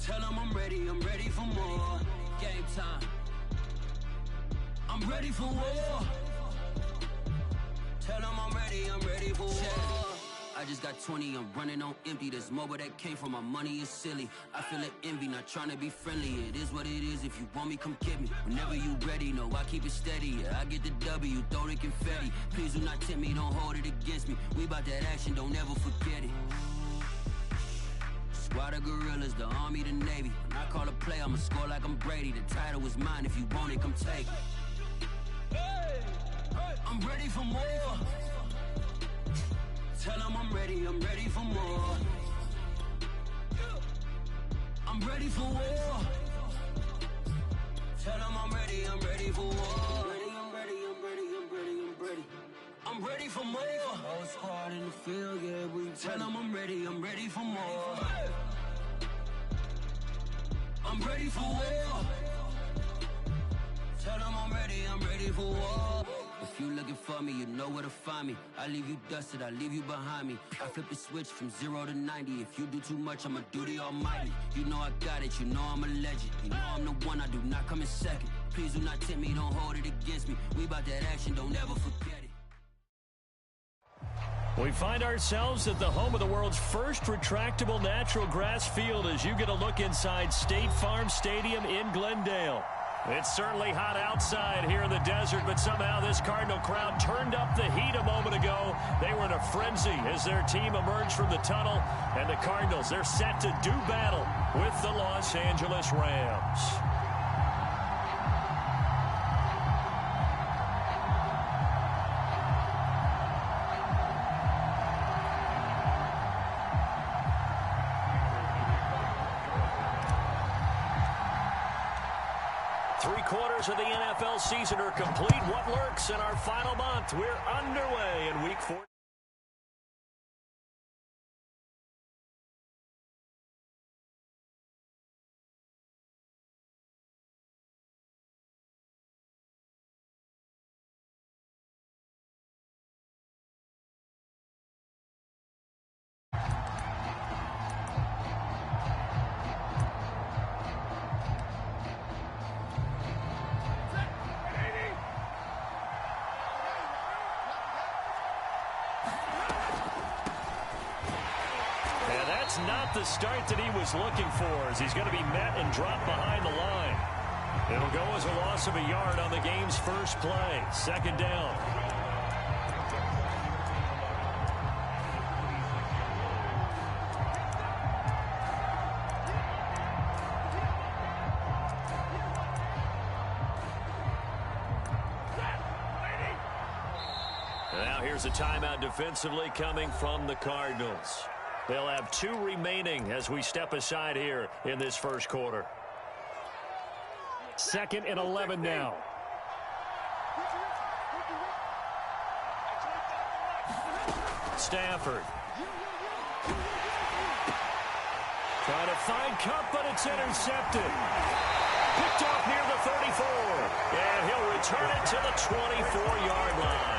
Tell them I'm ready for more. Game time. I'm ready for war. Tell them I'm ready for war. I just got 20, I'm running on empty. This mobile that came from my money is silly. I feel it envy, not trying to be friendly. It is what it is, if you want me, come get me. Whenever you ready, no, I keep it steady. Yeah, I get the W, throw the confetti. Please do not tempt me, don't hold it against me. We about that action, don't ever forget it. Squad of gorillas, the army, the navy. When I call a play, I'ma score like I'm Brady. The title is mine, if you want it, come take it. I'm ready for more. Tell them I'm ready for more. I'm ready for war. Tell them I'm ready for war. I'm ready for more. Whole squad in the field, yeah, we tell them I'm ready for more. I'm ready for war. Tell them I'm ready for war. If you looking for me, you know where to find me. I leave you dusted, I leave you behind me. I flip the switch from 0 to 90. If you do too much, I'ma do the almighty. You know I got it, you know I'm a legend. You know I'm the one, I do not come in second. Please do not tempt me, don't hold it against me. We about that action, don't ever forget it. We find ourselves at the home of the world's first retractable natural grass field as you get a look inside State Farm Stadium in Glendale. It's certainly hot outside here in the desert, but somehow this Cardinal crowd turned up the heat a moment ago. They were in a frenzy as their team emerged from the tunnel, and the Cardinals, they're set to do battle with the Los Angeles Rams. Three-quarters of the NFL season are complete. What lurks in our final month? We're underway in Week 4. Not the start that he was looking for, as he's going to be met and dropped behind the line. It'll go as a loss of a yard on the game's first play. Second down. Now here's a timeout defensively coming from the Cardinals. They'll have 2 remaining as we step aside here in this first quarter. 2nd and 11 now. Stafford. Trying to find Kupp, but it's intercepted. Picked off near the 34. And he'll return it to the 24-yard line.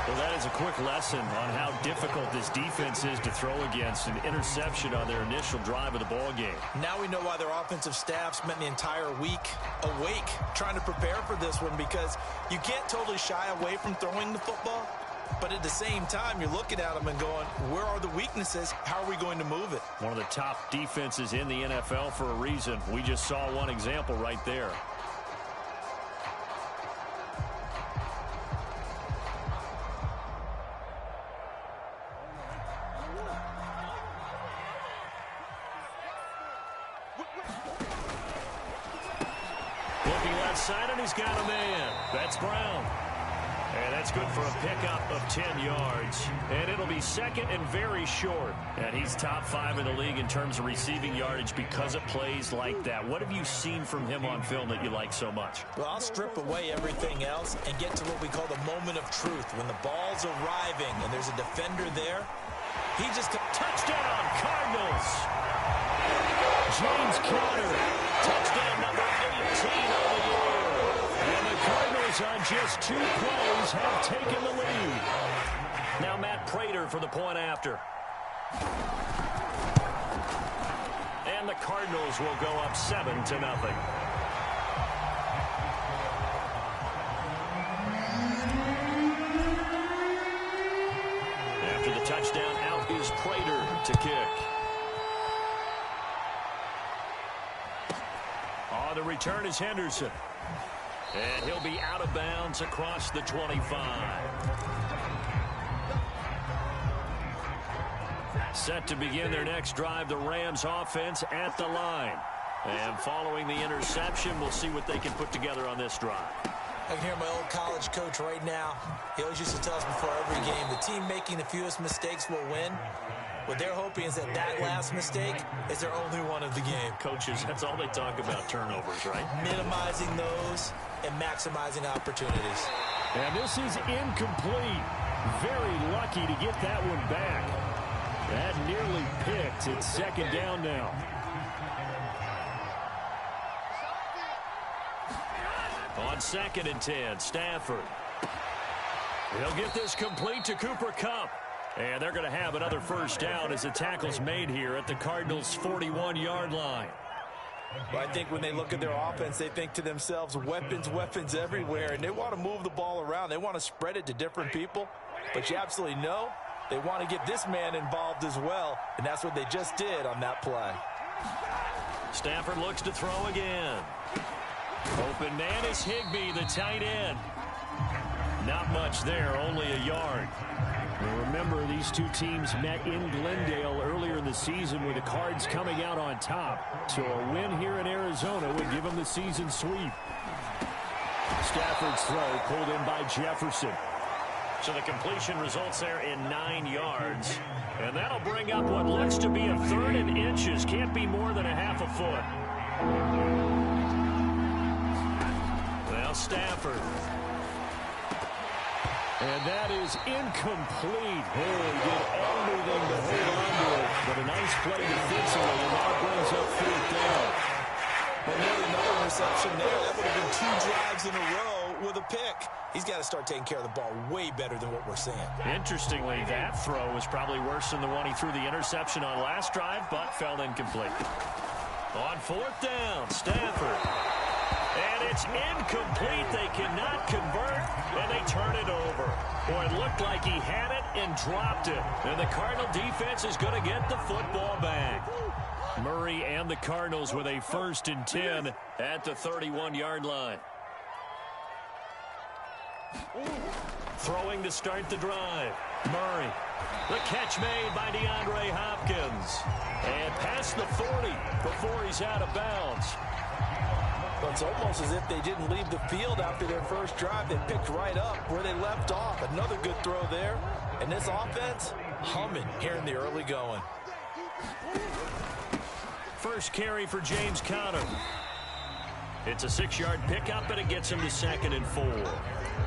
Well, that is a quick lesson on how difficult this defense is to throw against. An interception on their initial drive of the ball game. Now we know why their offensive staff spent the entire week awake trying to prepare for this one, because you can't totally shy away from throwing the football. But at the same time, you're looking at them and going, where are the weaknesses? How are we going to move it? One of the top defenses in the NFL for a reason. We just saw one example right there. Looking left side, and he's got a man. That's Brown. And that's good for a pickup of 10 yards. And it'll be second and very short. And he's top 5 in the league in terms of receiving yardage because of plays like that. What have you seen from him on film that you like so much? Well, I'll strip away everything else and get to what we call the moment of truth. When the ball's arriving and there's a defender there, he just... Touchdown, Cardinals! James Conner, touchdown number 18 of the year. And the Cardinals on just 2 plays have taken the lead. Now Matt Prater for the point after. And the Cardinals will go up 7-0. After the touchdown, out is Prater to kick. On the return is Henderson. And he'll be out of bounds across the 25. Set to begin their next drive, the Rams offense at the line. And following the interception, we'll see what they can put together on this drive. I can hear my old college coach right now. He always used to tell us before every game, the team making the fewest mistakes will win. What they're hoping is that that last mistake is their only one of the game. Coaches, that's all they talk about, turnovers, right? Minimizing those and maximizing opportunities. And this is incomplete. Very lucky to get that one back. That nearly picked. It's second down now. On 2nd and 10, Stafford. He'll get this complete to Cooper Kupp. And they're going to have another first down as the tackle's made here at the Cardinals' 41-yard line. Well, I think when they look at their offense, they think to themselves, weapons, weapons everywhere. And they want to move the ball around. They want to spread it to different people. But you absolutely know they want to get this man involved as well. And that's what they just did on that play. Stafford looks to throw again. Open man is Higbee, the tight end. Not much there, only a yard. Well, remember, these two teams met in Glendale earlier in the season with the Cards coming out on top. So a win here in Arizona would give them the season sweep. Stafford's throw pulled in by Jefferson. So the completion results there in 9 yards. And that'll bring up what looks to be a 3rd and inches. Can't be more than a half a foot. Well, Stafford. And that is incomplete. Oh, he did everything to hold on to it. But a nice play defensively, and that brings up 4th down. But another interception there. That would have been 2 drives in a row with a pick. He's got to start taking care of the ball way better than what we're seeing. Interestingly, that throw was probably worse than the one he threw the interception on last drive, but fell incomplete. On 4th down, Stafford. And it's incomplete. They cannot convert, and they turn it over. Boy, it looked like he had it and dropped it. And the Cardinal defense is going to get the football back. Murray and the Cardinals with a 1st and 10 at the 31-yard line. Throwing to start the drive. Murray. The catch made by DeAndre Hopkins. And past the 40 before he's out of bounds. Well, it's almost as if they didn't leave the field after their first drive. They picked right up where they left off. Another good throw there. And this offense, humming here in the early going. First carry for James Conner. It's a 6-yard pickup, and it gets him to 2nd and 4.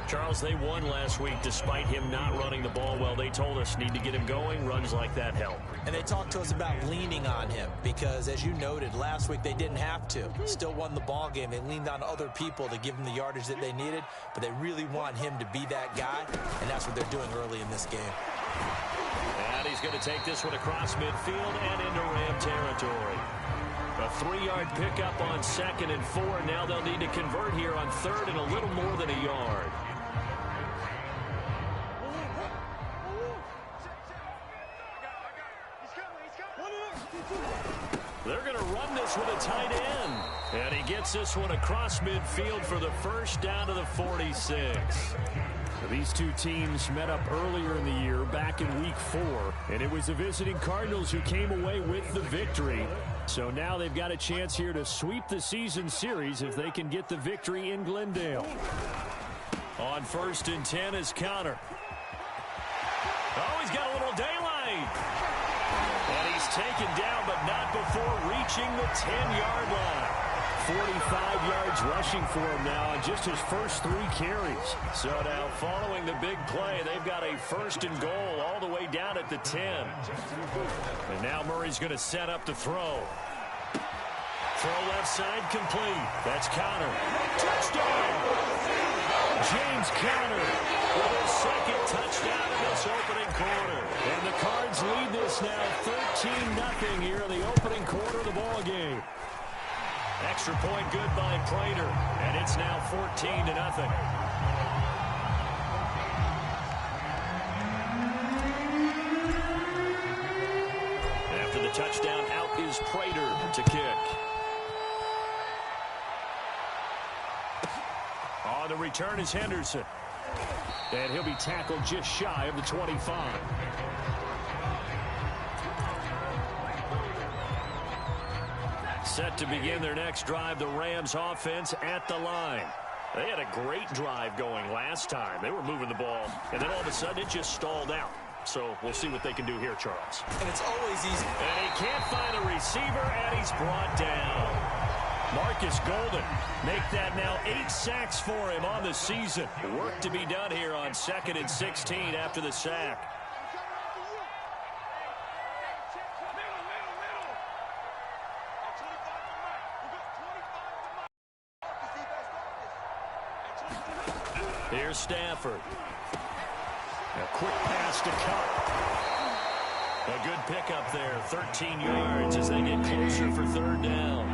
Charles, they won last week despite him not running the ball well. They told us need to get him going. Runs like that help. And they talked to us about leaning on him because, as you noted, last week they didn't have to. Still won the ball game. They leaned on other people to give them the yardage that they needed, but they really want him to be that guy, and that's what they're doing early in this game. And he's going to take this one across midfield and into Ram territory. A 3-yard pickup on 2nd and 4. Now they'll need to convert here on 3rd and a little more than a yard. They're going to run this with a tight end. And he gets this one across midfield for the first down to the 46. These two teams met up earlier in the year, back in Week 4, and it was the visiting Cardinals who came away with the victory. So now they've got a chance here to sweep the season series if they can get the victory in Glendale. On 1st and 10 is Conner. Oh, he's got a little daylight. And he's taken down, but not before reaching the 10-yard line. 45 yards rushing for him now on just his first 3 carries. So now following the big play, they've got a 1st and goal all the way down at the 10. And now Murray's going to set up to throw. Throw left side complete. That's Conner. Touchdown! James Conner with his second touchdown in this opening quarter. And the Cards lead this now 13-0 here in the opening quarter of the ball game. Extra point good by Prater, and it's now 14-0. After the touchdown, out is Prater to kick. On the return is Henderson. And he'll be tackled just shy of the 25. Set to begin their next drive, the Rams offense at the line. They had a great drive going last time. They were moving the ball, and then all of a sudden it just stalled out. So we'll see what they can do here, Charles. And it's always easy. And he can't find a receiver, and he's brought down. Marcus Golden make that now 8 sacks for him on the season. Work to be done here on 2nd and 16 after the sack. Here's Stafford. A quick pass to Cup. A good pickup there, 13 yards as they get closer for 3rd down.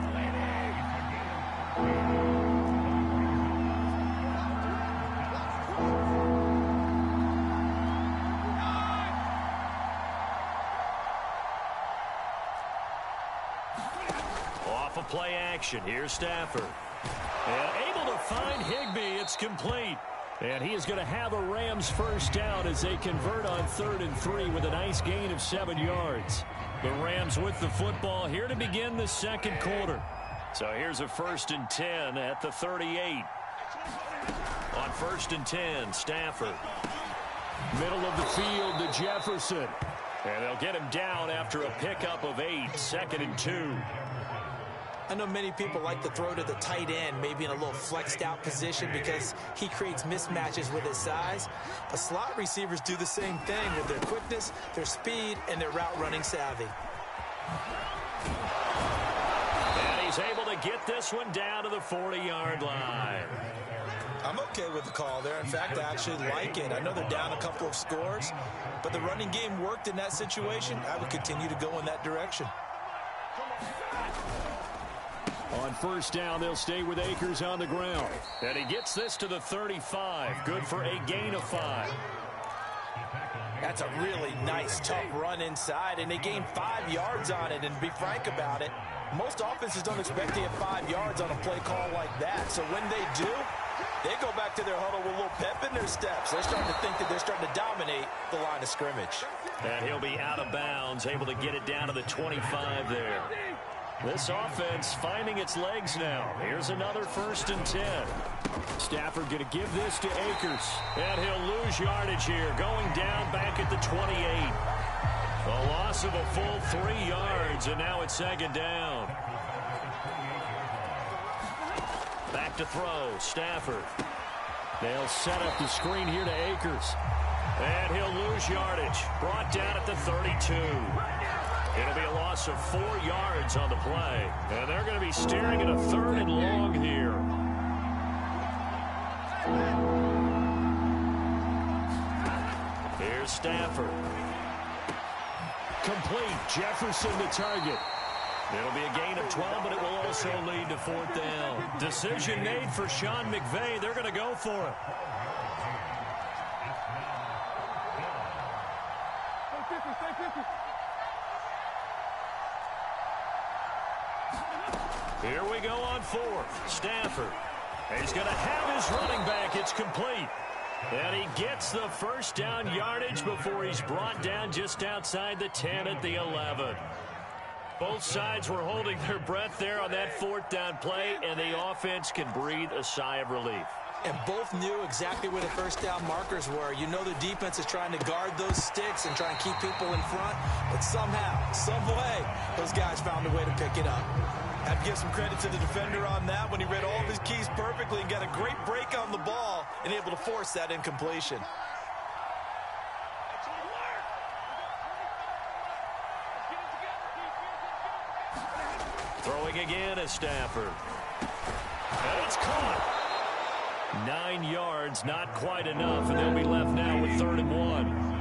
Off of play action, here's Stafford. And able to find Higbee, it's complete. And he is going to have a Rams first down as they convert on 3rd and 3 with a nice gain of 7 yards. The Rams with the football here to begin the 2nd quarter. So here's a 1st and 10 at the 38. On 1st and 10, Stafford. Middle of the field to Jefferson. And they'll get him down after a pickup of 8, 2nd and 2. I know many people like to throw to the tight end, maybe in a little flexed out position because he creates mismatches with his size. But slot receivers do the same thing with their quickness, their speed, and their route running savvy. And he's able to get this one down to the 40-yard line. I'm okay with the call there. In fact, I actually like it. I know they're down a couple of scores, but the running game worked in that situation. I would continue to go in that direction. On 1st down, they'll stay with Akers on the ground. And he gets this to the 35. Good for a gain of 5. That's a really nice, tough run inside, and they gained 5 yards on it. And to be frank about it, most offenses don't expect to get 5 yards on a play call like that. So when they do, they go back to their huddle with a little pep in their steps. They're starting to think that they're starting to dominate the line of scrimmage. And he'll be out of bounds, able to get it down to the 25 there. This offense finding its legs now. Here's another 1st and 10. Stafford going to give this to Akers. And he'll lose yardage here, going down back at the 28. A loss of a full 3 yards, and now it's 2nd down. Back to throw, Stafford. They'll set up the screen here to Akers. And he'll lose yardage, brought down at the 32. It'll be a loss of 4 yards on the play. And they're going to be steering at a 3rd and long here. Here's Stafford. Complete. Jefferson the target. It'll be a gain of 12, but it will also lead to 4th down. Decision made for Sean McVay. They're going to go for it. Here we go on 4th. Stafford. He's going to have his running back. It's complete. And he gets the 1st down yardage before he's brought down just outside the 10 at the 11. Both sides were holding their breath there on that 4th down play, and the offense can breathe a sigh of relief. And both knew exactly where the 1st down markers were. You know the defense is trying to guard those sticks and try and keep people in front, but somehow, some way, those guys found a way to pick it up. I'd give some credit to the defender on that when he read all of his keys perfectly and got a great break on the ball and able to force that incompletion. Throwing again is Stafford. And it's caught. 9 yards, not quite enough, and they'll be left now with 3rd and 1.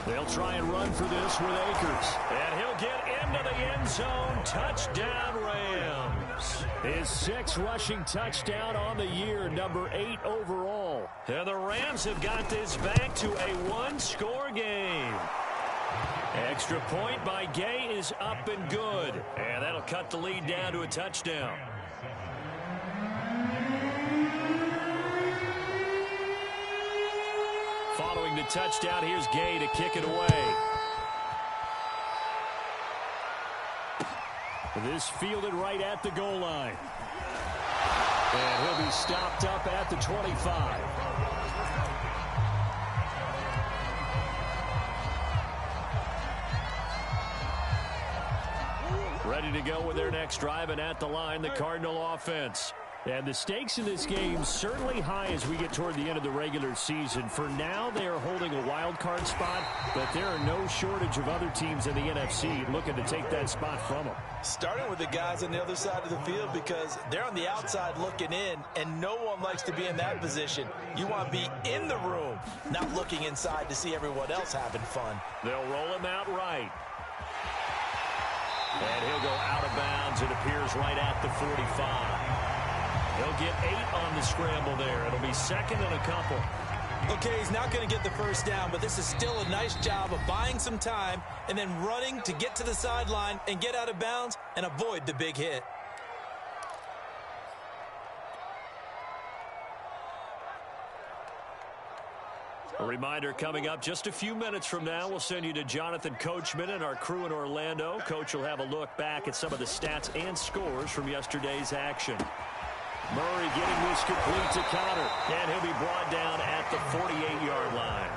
They'll try and run for this with Akers. And he'll get into the end zone. Touchdown, Rams. His 6th rushing touchdown on the year, number 8 overall. And the Rams have got this back to a 1-score game. Extra point by Gay is up and good. And that'll cut the lead down to a touchdown. Following the touchdown, here's Gay to kick it away. This fielded right at the goal line. And he'll be stopped up at the 25. Ready to go with their next drive, and at the line, the Cardinal offense. And the stakes in this game certainly high as we get toward the end of the regular season. For now, they are holding a wild card spot, but there are no shortage of other teams in the NFC looking to take that spot from them. Starting with the guys on the other side of the field because they're on the outside looking in, and no one likes to be in that position. You want to be in the room, not looking inside to see everyone else having fun. They'll roll him out right. And he'll go out of bounds. It appears right at the 45. He'll get 8 on the scramble there. It'll be 2nd and a couple. Okay, he's not going to get the first down, but this is still a nice job of buying some time and then running to get to the sideline and get out of bounds and avoid the big hit. A reminder coming up just a few minutes from now, we'll send you to Jonathan Coachman and our crew in Orlando. Coach will have a look back at some of the stats and scores from yesterday's action. Murray getting this complete to Counter, and he'll be brought down at the 48-yard line.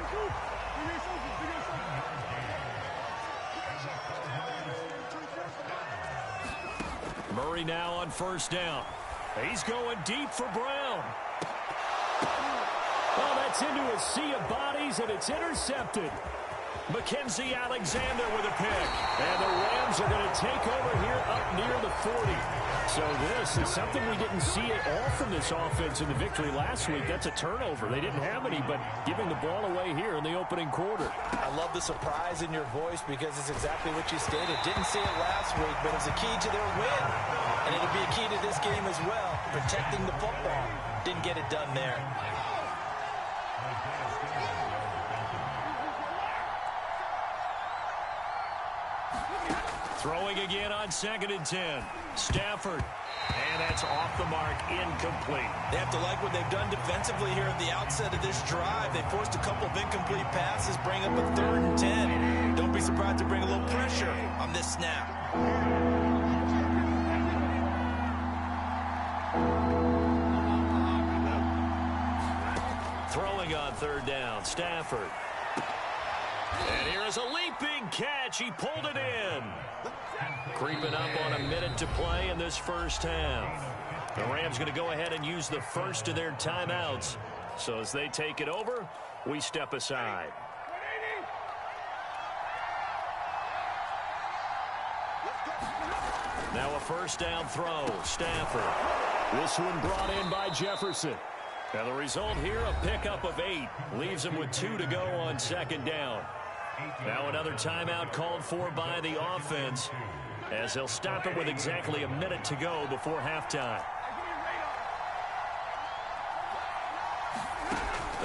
Murray now on 1st down. He's going deep for Brown. Oh, that's into a sea of bodies, and it's intercepted. Mackenzie Alexander with a pick. And the Rams are going to take over here up near the 40. So this is something we didn't see at all from this offense in the victory last week. That's a turnover. They didn't have any, but giving the ball away here in the opening quarter. I love the surprise in your voice because it's exactly what you stated. Didn't see it last week, but it's a key to their win. And it'll be a key to this game as well, protecting the football. Didn't get it done there. Throwing again on 2nd and 10. Stafford. And that's off the mark, incomplete. They have to like what they've done defensively here at the outset of this drive. They forced a couple of incomplete passes, bring up a 3rd and 10. Don't be surprised to bring a little pressure on this snap. Throwing on 3rd down, Stafford. And here is a leaping catch. He pulled it in. Creeping up on a minute to play in this first half. The Rams going to go ahead and use the first of their timeouts. So as they take it over, we step aside. Now a 1st down throw. Stafford. This one brought in by Jefferson. And the result here, a pickup of 8. Leaves him with 2 to go on 2nd down. Now another timeout called for by the offense as they'll stop it with exactly a minute to go before halftime.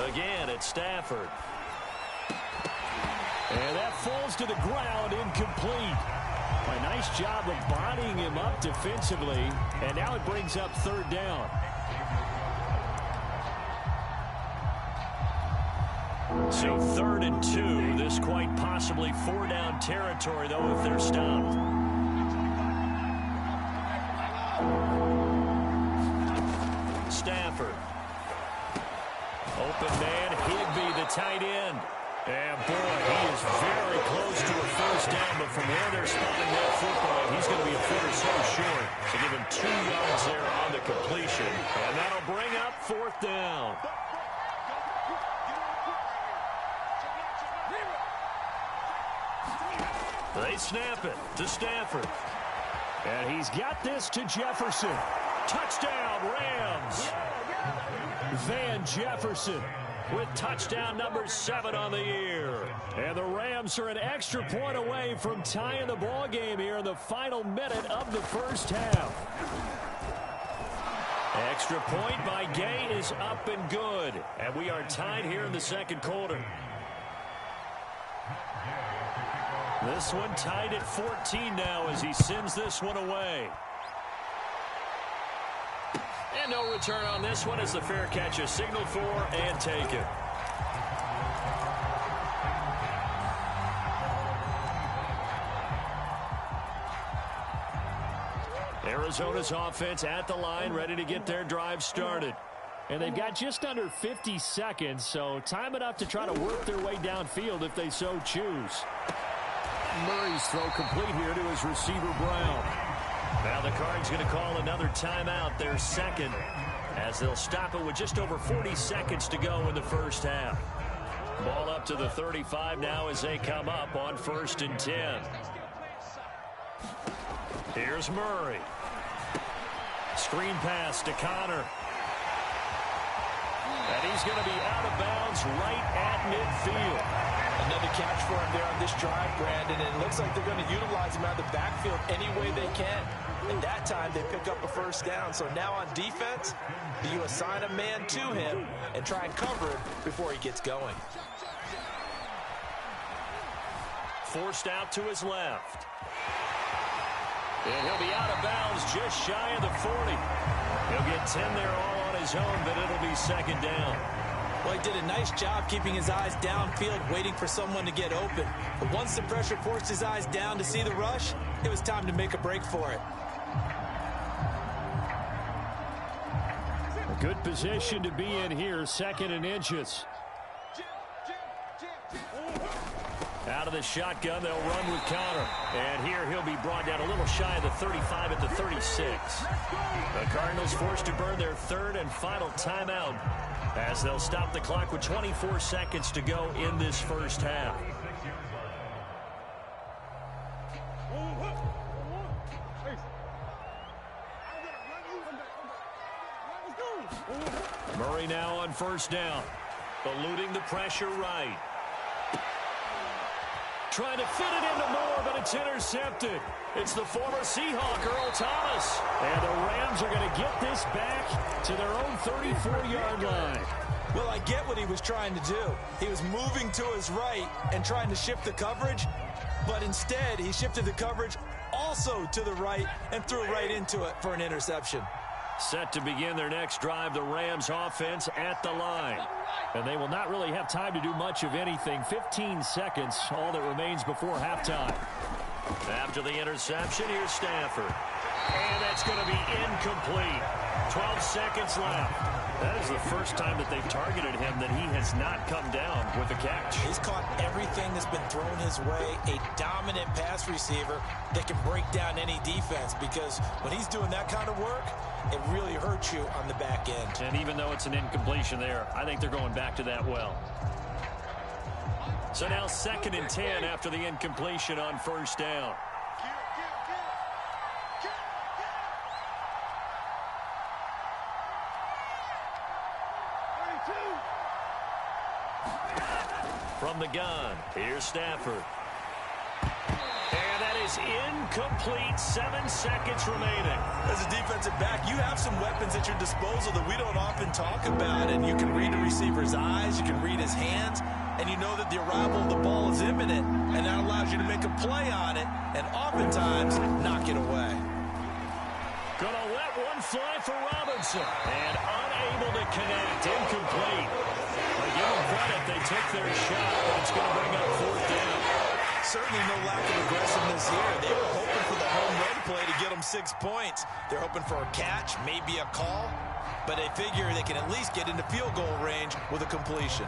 Again, it's Stafford. And that falls to the ground, incomplete. A nice job of bodying him up defensively, and now it brings up 3rd down. So 3rd and 2. This quite possibly 4-down territory, though, if they're stopped. Stafford. Open man, Higbee, the tight end. And, boy, he is very close to a 1st down, but from where they're spotting that football, he's going to be a foot or so short. So give him 2 yards there on the completion. And that'll bring up 4th down. They snap it to Stafford. And he's got this to Jefferson. Touchdown, Rams. Van Jefferson with touchdown number 7 on the year. And the Rams are an extra point away from tying the ball game here in the final minute of the first half. Extra point by Gay is up and good. And we are tied here in the second quarter. This one tied at 14 now as he sends this one away. And no return on this one as the fair catch is signaled for and taken. Arizona's offense at the line, ready to get their drive started. And they've got just under 50 seconds, so time enough to try to work their way downfield if they so choose. Murray's throw complete here to his receiver, Brown. Now the Cards going to call another timeout, their second, as they'll stop it with just over 40 seconds to go in the first half. Ball up to the 35 now as they come up on 1st and 10. Here's Murray. Screen pass to Connor. And he's going to be out of bounds right at midfield. Another catch for him there on this drive, Brandon, and it looks like they're going to utilize him out of the backfield any way they can. And that time they pick up a first down. So now on defense, you assign a man to him and try and cover him before he gets going. Forced out to his left. And he'll be out of bounds just shy of the 40. He'll get 10 there all on his own, but it'll be second down. Well, he did a nice job keeping his eyes downfield, waiting for someone to get open. But once the pressure forced his eyes down to see the rush, it was time to make a break for it. A good position to be in here, 2nd and inches. Out of the shotgun, they'll run with Connor. And here he'll be brought down a little shy of the 35 at the 36. The Cardinals forced to burn their 3rd and final timeout as they'll stop the clock with 24 seconds to go in this first half. Murray now on 1st down. Eluding the pressure right. Trying to fit it into Moore, but it's intercepted. It's the former Seahawk, Earl Thomas. And the Rams are going to get this back to their own 34-yard line. Well, I get what he was trying to do. He was moving to his right and trying to shift the coverage, but instead he shifted the coverage also to the right and threw right into it for an interception. Set to begin their next drive, the Rams offense at the line. And they will not really have time to do much of anything. 15 seconds, all that remains before halftime. After the interception, here's Stafford. And that's going to be incomplete. 12 seconds left. That is the first time that they've targeted him that he has not come down with a catch. He's caught everything that's been thrown his way. A dominant pass receiver that can break down any defense, because when he's doing that kind of work, it really hurts you on the back end. And even though it's an incompletion there, I think they're going back to that well. So now 2nd and 10 after the incompletion on 1st down. From the gun, here's Stafford. And that is incomplete. 7 seconds remaining. As a defensive back, you have some weapons at your disposal that we don't often talk about, and you can read a receiver's eyes, you can read his hands, and you know that the arrival of the ball is imminent, and that allows you to make a play on it and oftentimes knock it away. Gonna let one fly for Robinson, and unable to connect. Incomplete. I give them credit, they took their shot, but it's going to bring up 4th down. Certainly no lack of aggressiveness here. They were hoping for the home run play to get them 6 points. They're hoping for a catch, maybe a call, but they figure they can at least get into field goal range with a completion.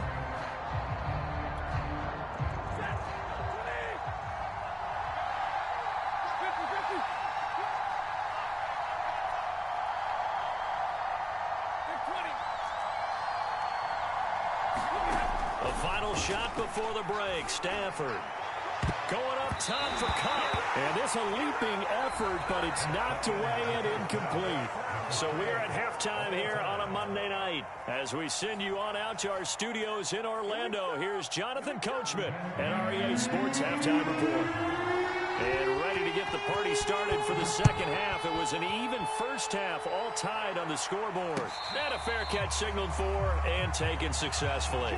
A final shot before the break. Stafford going up top for Cup. And this a leaping effort, but it's knocked away and incomplete. So we're at halftime here on a Monday night. As we send you on out to our studios in Orlando, here's Jonathan Coachman at REA Sports Halftime Report. And ready to get the party started for the second half. It was an even first half, all tied on the scoreboard. And a fair catch signaled for and taken successfully.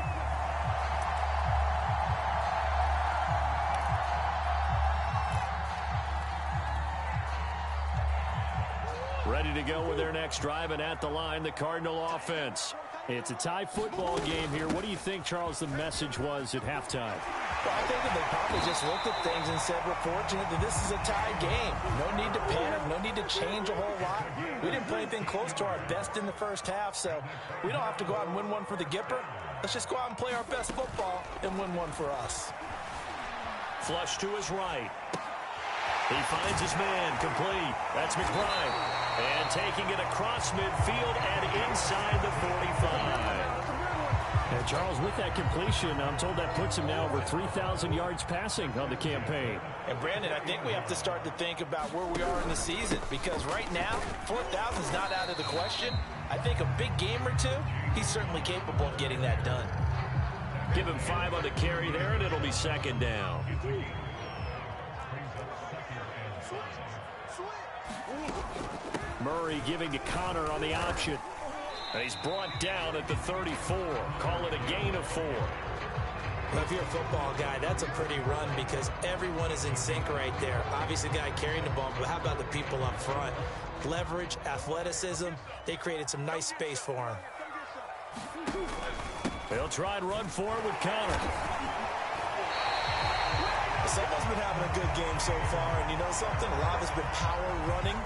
Ready to go with their next drive, and at the line, the Cardinal offense. It's a tie football game here. What do you think, Charles, the message was at halftime? Well, I think that they probably just looked at things and said, we're fortunate that this is a tie game. No need to panic, no need to change a whole lot. We didn't play anything close to our best in the first half, so we don't have to go out and win one for the Gipper. Let's just go out and play our best football and win one for us. Flush to his right. He finds his man, complete. That's McBride. And taking it across midfield and inside the 45. And Charles, with that completion, I'm told that puts him now over 3,000 yards passing on the campaign. And Brandon, I think we have to start to think about where we are in the season, because right now, 4,000 is not out of the question. I think a big game or two, he's certainly capable of getting that done. Give him 5 on the carry there, and it'll be second down. Murray giving to Connor on the option. And he's brought down at the 34. Call it a gain of 4. Well, if you're a football guy, that's a pretty run because everyone is in sync right there. Obviously, the guy carrying the ball, but how about the people up front? Leverage, athleticism, they created some nice space for him. They'll try and run forward with Connor. Someone's been having a good game so far, and you know something? A lot of it's been power running.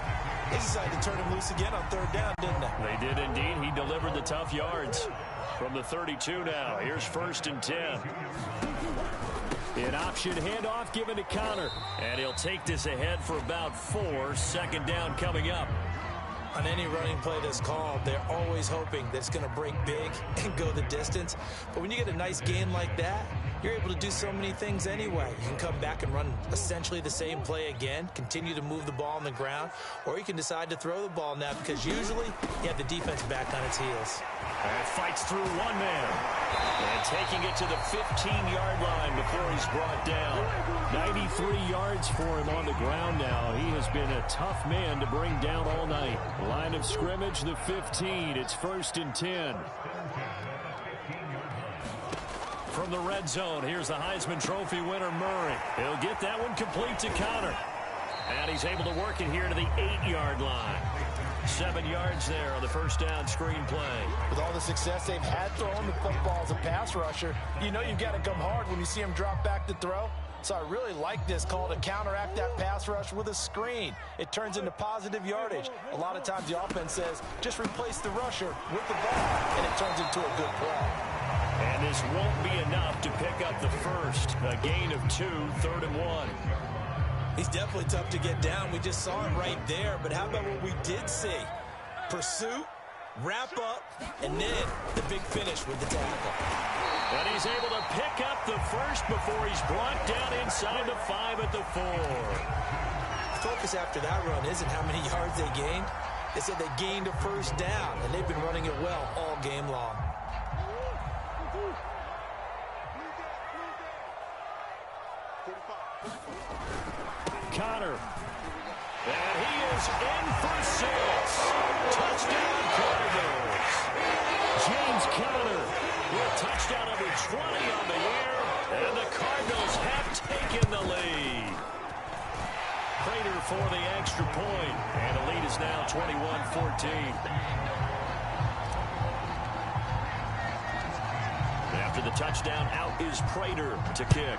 They decided to turn him loose again on third down, didn't they? They did indeed. He delivered the tough yards. From the 32 now, here's 1st and 10. An option handoff given to Connor. And he'll take this ahead for about 4. Second down coming up. On any running play that's called, they're always hoping that it's going to break big and go the distance. But when you get a nice gain like that, you're able to do so many things anyway. You can come back and run essentially the same play again, continue to move the ball on the ground, or you can decide to throw the ball now because usually you have the defense back on its heels. And fights through one man. And taking it to the 15-yard line before he's brought down. 93 yards for him on the ground now. He has been a tough man to bring down all night. Line of scrimmage, the 15. It's 1st and 10. From the red zone, here's the Heisman Trophy winner, Murray. He'll get that one complete to Connor. And he's able to work it here to the 8-yard line. 7 yards there on the first down screen play. With all the success they've had throwing the football as a pass rusher, you know you've got to come hard when you see him drop back to throw. So I really like this call to counteract that pass rush with a screen. It turns into positive yardage. A lot of times the offense says, just replace the rusher with the ball, and it turns into a good play. And this won't be enough to pick up the first. A gain of 2, 3rd and 1. He's definitely tough to get down. We just saw him right there. But how about what we did see? Pursuit, wrap up, and then the big finish with the tackle. And he's able to pick up the first before he's brought down inside the 5 at the 4. The focus after that run isn't how many yards they gained. They said they gained a first down, and they've been running it well all game long. Connor. And he is in for 6. Touchdown Cardinals. James Conner with touchdown number 20 on the year. And the Cardinals have taken the lead. Prater for the extra point. And the lead is now 21-14. After the touchdown, out is Prater to kick.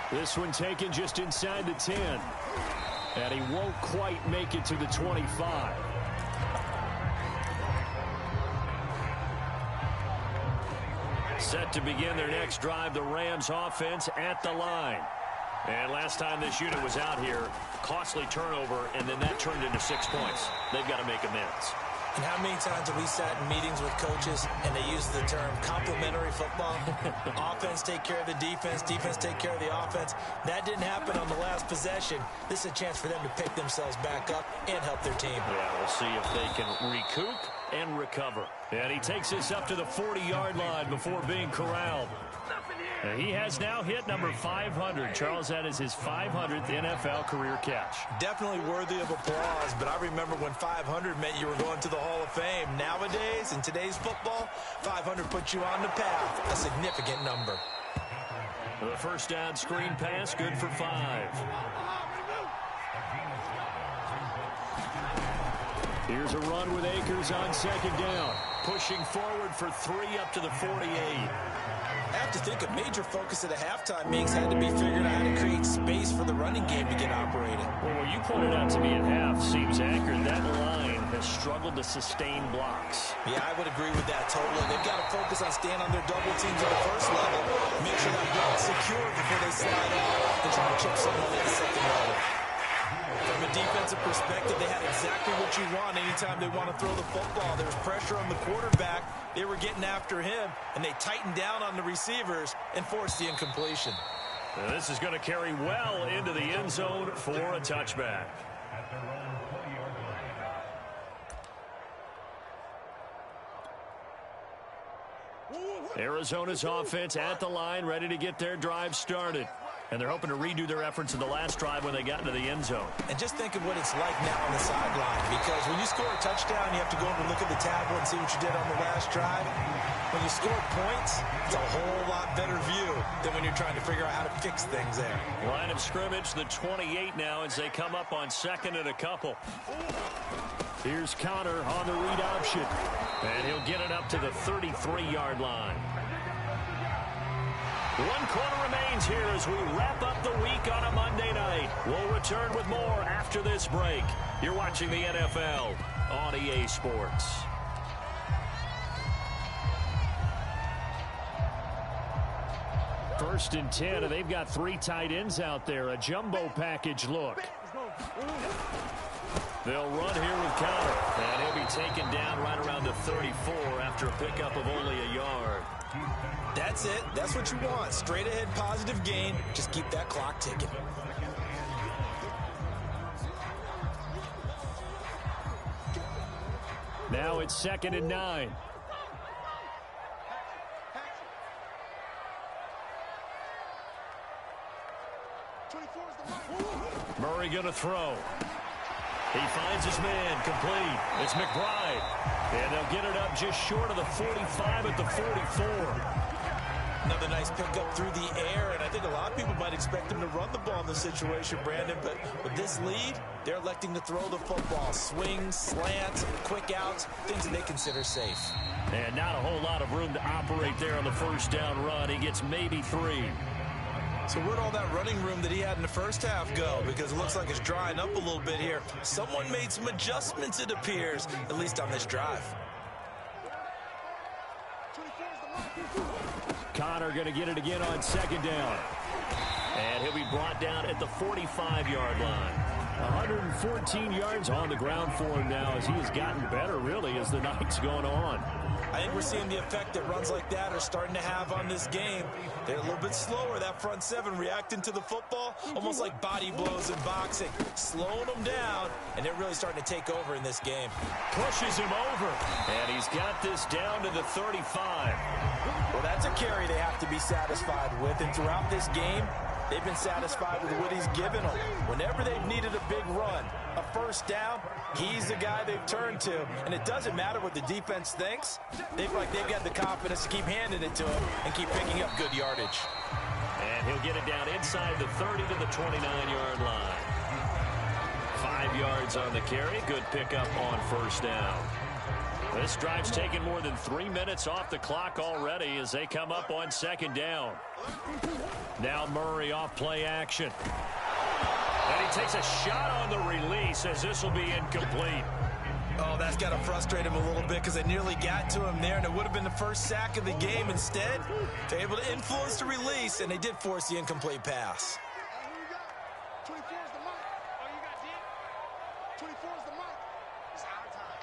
This one taken just inside the 10. And he won't quite make it to the 25. Set to begin their next drive, the Rams offense at the line. And last time this unit was out here, costly turnover, and then that turned into 6 points. They've got to make amends. And how many times have we sat in meetings with coaches and they use the term complementary football? Offense take care of the defense, defense take care of the offense. That didn't happen on the last possession. This is a chance for them to pick themselves back up and help their team. Yeah, we'll see if they can recoup and recover. And he takes us up to the 40-yard line before being corralled. He has now hit number 500. Charles, that is his 500th NFL career catch. Definitely worthy of applause, but I remember when 500 meant you were going to the Hall of Fame. Nowadays, in today's football, 500 puts you on the path, a significant number. The first down screen pass, good for 5. Here's a run with Akers on second down. Pushing forward for 3 up to the 48. I have to think a major focus of the halftime meetings had to be figuring out how to create space for the running game to get operating. Well, what you pointed out to me at half seems accurate. That line has struggled to sustain blocks. Yeah, I would agree with that totally. They've got to focus on staying on their double teams on the first level, make sure that block's secure before they slide out and try to chip someone at the second level. From a defensive perspective, they had exactly what you want anytime they want to throw the football. There was pressure on the quarterback. They were getting after him, and they tightened down on the receivers and forced the incompletion. And this is going to carry well into the end zone for a touchback. Arizona's offense at the line, ready to get their drive started. And they're hoping to redo their efforts in the last drive when they got into the end zone. And just think of what it's like now on the sideline, because when you score a touchdown, you have to go over and look at the tablet and see what you did on the last drive. When you score points, it's a whole lot better view than when you're trying to figure out how to fix things there. Line of scrimmage, the 28 now as they come up on second and a couple. Here's Conner on the read option. And he'll get it up to the 33-yard line. 1 quarter remains here as we wrap up the week on a Monday night. We'll return with more after this break. You're watching the NFL on EA Sports. First and 10, and they've got 3 tight ends out there. A jumbo package look. They'll run here with Conner. And he'll be taken down right around the 34 after a pickup of only a yard. That's it. That's what you want. Straight ahead positive gain. Just keep that clock ticking. Now it's 2nd and 9. Murray going to throw. He finds his man, complete. It's McBride. And they'll get it up just short of the 45 at the 44. Another nice pickup through the air, and I think a lot of people might expect them to run the ball in this situation, Brandon, but with this lead, they're electing to throw the football. Swings, slants, quick outs, things that they consider safe. And not a whole lot of room to operate there on the first down run. He gets maybe 3. So where'd all that running room that he had in the first half go? Because it looks like it's drying up a little bit here. Someone made some adjustments, it appears, at least on this drive. Conner going to get it again on second down. And he'll be brought down at the 45-yard line. 114 yards on the ground for him now as he has gotten better, really, as the night's gone on. I think we're seeing the effect that runs like that are starting to have on this game. They're a little bit slower, that front seven, reacting to the football, almost like body blows in boxing, slowing them down, and they're really starting to take over in this game. Pushes him over, and he's got this down to the 35. Well, that's a carry they have to be satisfied with, and throughout this game, they've been satisfied with what he's given them. Whenever they've needed a big run, a first down, he's the guy they've turned to. And it doesn't matter what the defense thinks. They've got the confidence to keep handing it to him and keep picking up good yardage. And he'll get it down inside the 30 to the 29-yard line. 5 yards on the carry. Good pickup on first down. This drive's taken more than 3 minutes off the clock already as they come up on second down. Now Murray off play action. And he takes a shot on the release as this will be incomplete. Oh, that's got to frustrate him a little bit because they nearly got to him there, and it would have been the first sack of the game. Instead, they're able to influence the release, and they did force the incomplete pass. 24 is the mic. Oh, you got 10? 24 is the mic. It's our time.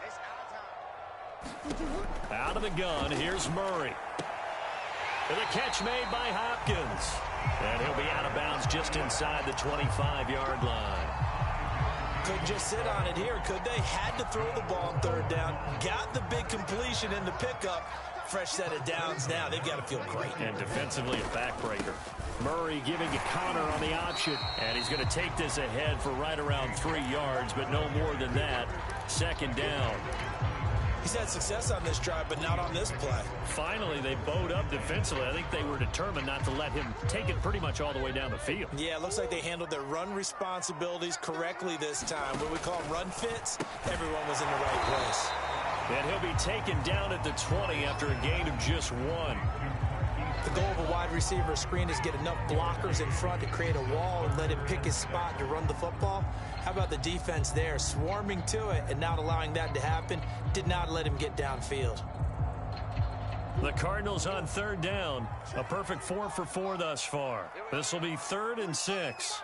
It's our Out of the gun, here's Murray. And the catch made by Hopkins. And he'll be out of bounds just inside the 25-yard line. Couldn't just sit on it here, could they? Had to throw the ball on third down. Got the big completion in the pickup. Fresh set of downs now. They've got to feel great. And defensively a backbreaker. Murray giving a counter on the option. And he's going to take this ahead for right around 3 yards, but no more than that. Second down. He's had success on this drive, but not on this play. Finally, they bowed up defensively. I think they were determined not to let him take it pretty much all the way down the field. Yeah, it looks like they handled their run responsibilities correctly this time. What we call run fits, everyone was in the right place. And he'll be taken down at the 20 after a gain of just 1. The goal of a wide receiver screen is get enough blockers in front to create a wall and let him pick his spot to run the football. How about the defense there, swarming to it and not allowing that to happen? Did not let him get downfield. The Cardinals on third down. A perfect 4 for 4 thus far. This will be 3rd and 6.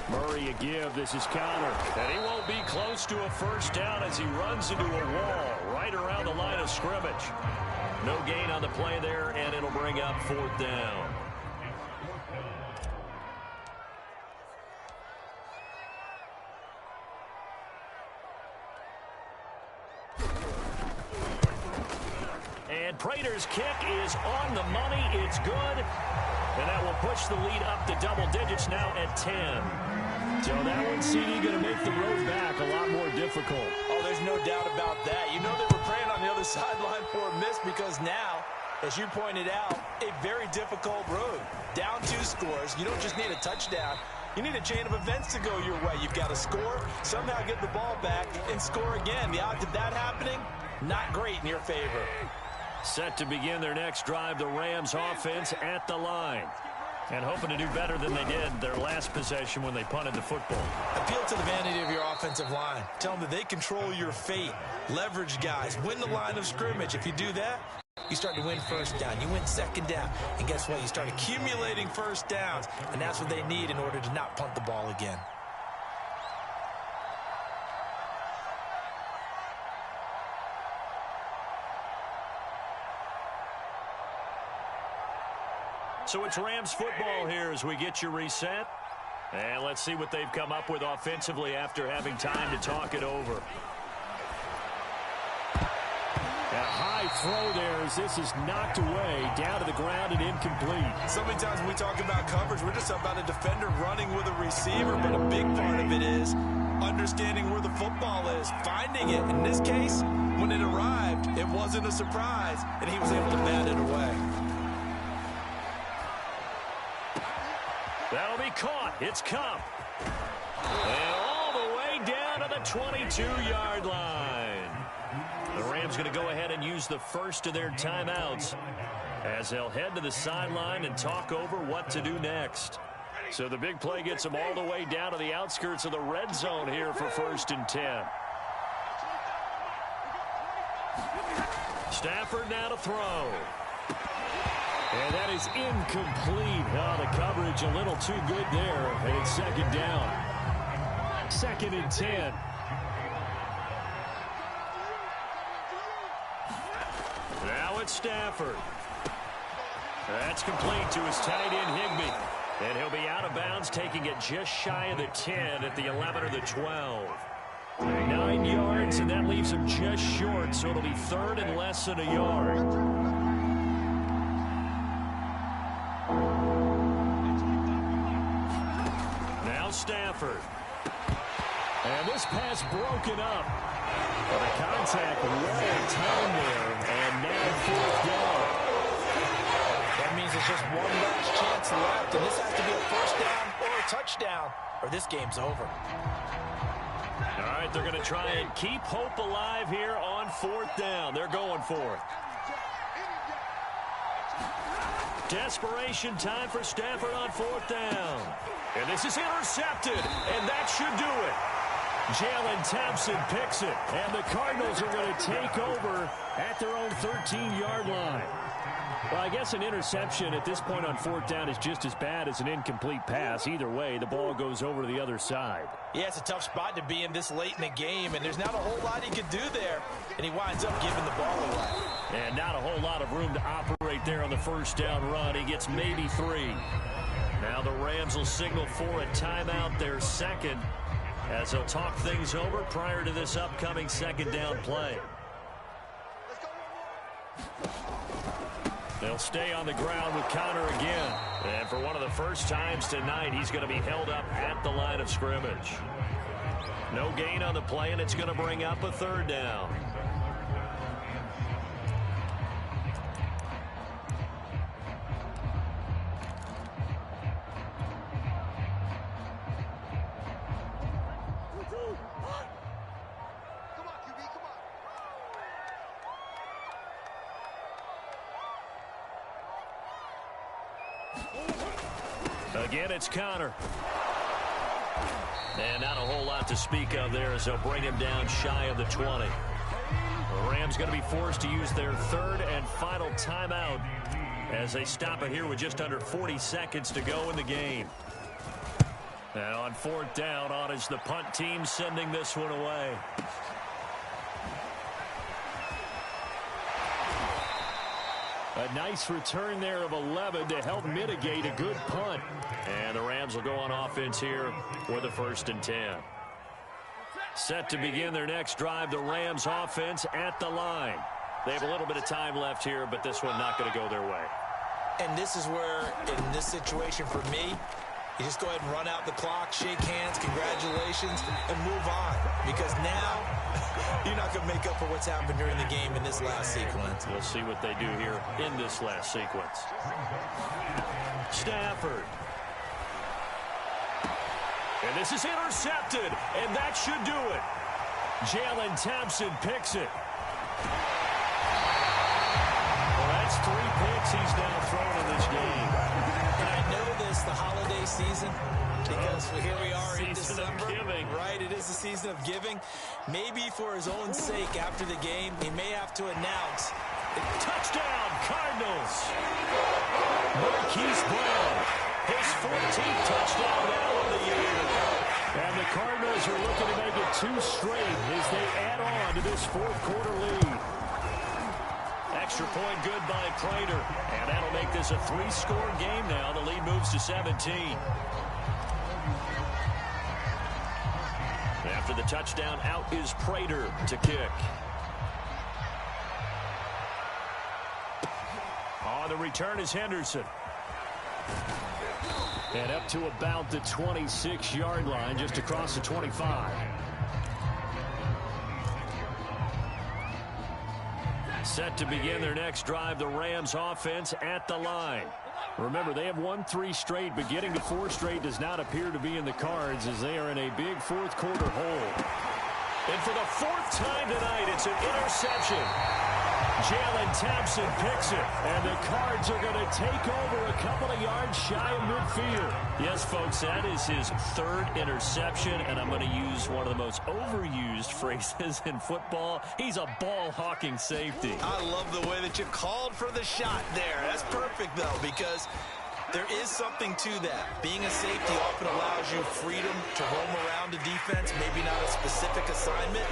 Murray a give. This is counter. And he won't be close to a first down as he runs into a wall right around the line of scrimmage. No gain on the play there, and it'll bring up 4th down. And Prater's kick is on the money. It's good. And that will push the lead up to double digits now at 10. So that one, CD, going to make the road back a lot more difficult. Oh, there's no doubt about that. You know they were praying on the other sideline for a miss because now, as you pointed out, a very difficult road. Down 2 scores. You don't just need a touchdown. You need a chain of events to go your way. You've got to score, somehow get the ball back, and score again. The odds of that happening, not great in your favor. Set to begin their next drive, the Rams offense at the line. And hoping to do better than they did their last possession when they punted the football. Appeal to the vanity of your offensive line. Tell them that they control your fate. Leverage guys. Win the line of scrimmage. If you do that, you start to win first down. You win second down. And guess what? You start accumulating first downs. And that's what they need in order to not punt the ball again. So it's Rams football here as we get you reset. And let's see what they've come up with offensively after having time to talk it over. A high throw there as this is knocked away, down to the ground and incomplete. So many times when we talk about coverage, we're just about a defender running with a receiver, but a big part of it is understanding where the football is, finding it. In this case, when it arrived, it wasn't a surprise, and he was able to bat it away. That'll be caught. It's Kupp. And all the way down to the 22-yard line. The Rams going to go ahead and use the first of their timeouts as they'll head to the sideline and talk over what to do next. So the big play gets them all the way down to the outskirts of the red zone here for 1st and 10. Stafford now to throw. And that is incomplete. Oh, the coverage a little too good there. And it's 2nd down. 2nd and 10. Now it's Stafford. That's complete to his tight end, Higbee. And he'll be out of bounds, taking it just shy of the 10 at the 11 or the 12. 9 yards, and that leaves him just short, so it'll be 3rd and less than a yard. Stafford. And this pass broken up. Well, the contact well timed there. And now 4th down. That means it's just one last chance left. And this has to be a first down or a touchdown, or this game's over. All right, they're going to try and keep hope alive here on 4th down. They're going for it. Desperation time for Stafford on 4th down. And this is intercepted, and that should do it. Jalen Thompson picks it, and the Cardinals are going to take over at their own 13-yard line. Well, I guess an interception at this point on fourth down is just as bad as an incomplete pass. Either way, the ball goes over to the other side. Yeah, it's a tough spot to be in this late in the game, and there's not a whole lot he could do there, and he winds up giving the ball away. And not a whole lot of room to operate there on the first down run. He gets maybe 3. Now the Rams will signal for a timeout, their second, as they'll talk things over prior to this upcoming second down play. They'll stay on the ground with Conner again. And for one of the first times tonight, he's going to be held up at the line of scrimmage. No gain on the play, and it's going to bring up a third down. Again, it's Conner. And not a whole lot to speak of there as they'll bring him down shy of the 20. The Rams going to be forced to use their third and final timeout as they stop it here with just under 40 seconds to go in the game. And on fourth down, on is the punt team sending this one away. A nice return there of 11 to help mitigate a good punt. And the Rams will go on offense here for the 1st and 10. Set to begin their next drive, the Rams offense at the line. They have a little bit of time left here, but this one not going to go their way. And this is where, in this situation for me, you just go ahead and run out the clock, shake hands, congratulations, and move on. Because now, you're not going to make up for what's happened during the game in this last sequence. We'll see what they do here in this last sequence. Stafford. And this is intercepted, and that should do it. Jalen Thompson picks it. Well, that's 3 picks he's now thrown in this game. And I know this, the holiday season, because here we are in December, right? It is the season of giving. Maybe for his own sake after the game, he may have to announce. Touchdown, Cardinals. Marquise Brown, his 14th touchdown now of the year. And the Cardinals are looking to make it 2 straight as they add on to this fourth quarter lead. Extra point good by Prater. And that'll make this a 3-score game now. The lead moves to 17. After the touchdown, out is Prater to kick. On the return is Henderson. And up to about the 26-yard line, just across the 25. Set to begin their next drive, the Rams offense at the line. Remember, they have won 3 straight, but getting to 4 straight does not appear to be in the cards as they are in a big fourth quarter hole. And for the 4th time tonight, it's an interception. Jalen Thompson picks it, and the Cards are going to take over a couple of yards shy of midfield. Yes, folks, that is his 3rd interception, and I'm going to use one of the most overused phrases in football. He's a ball-hawking safety. I love the way that you called for the shot there. That's perfect, though, because there is something to that. Being a safety often allows you freedom to roam around the defense, maybe not a specific assignment.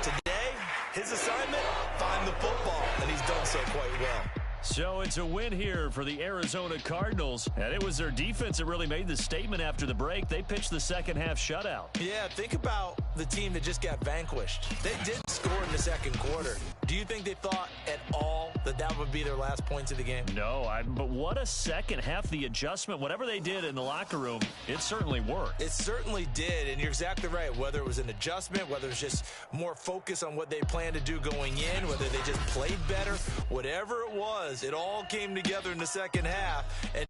Today, his assignment, find the football, and he's done so quite well. So it's a win here for the Arizona Cardinals, and it was their defense that really made the statement after the break. They pitched the second-half shutout. Yeah, think about the team that just got vanquished. They did score in the second quarter. Do you think they thought at all that that would be their last points of the game? No, but what a second half. The adjustment, whatever they did in the locker room, it certainly worked. It certainly did, and you're exactly right. Whether it was an adjustment, whether it was just more focus on what they planned to do going in, whether they just played better, whatever it was, it all came together in the second half. And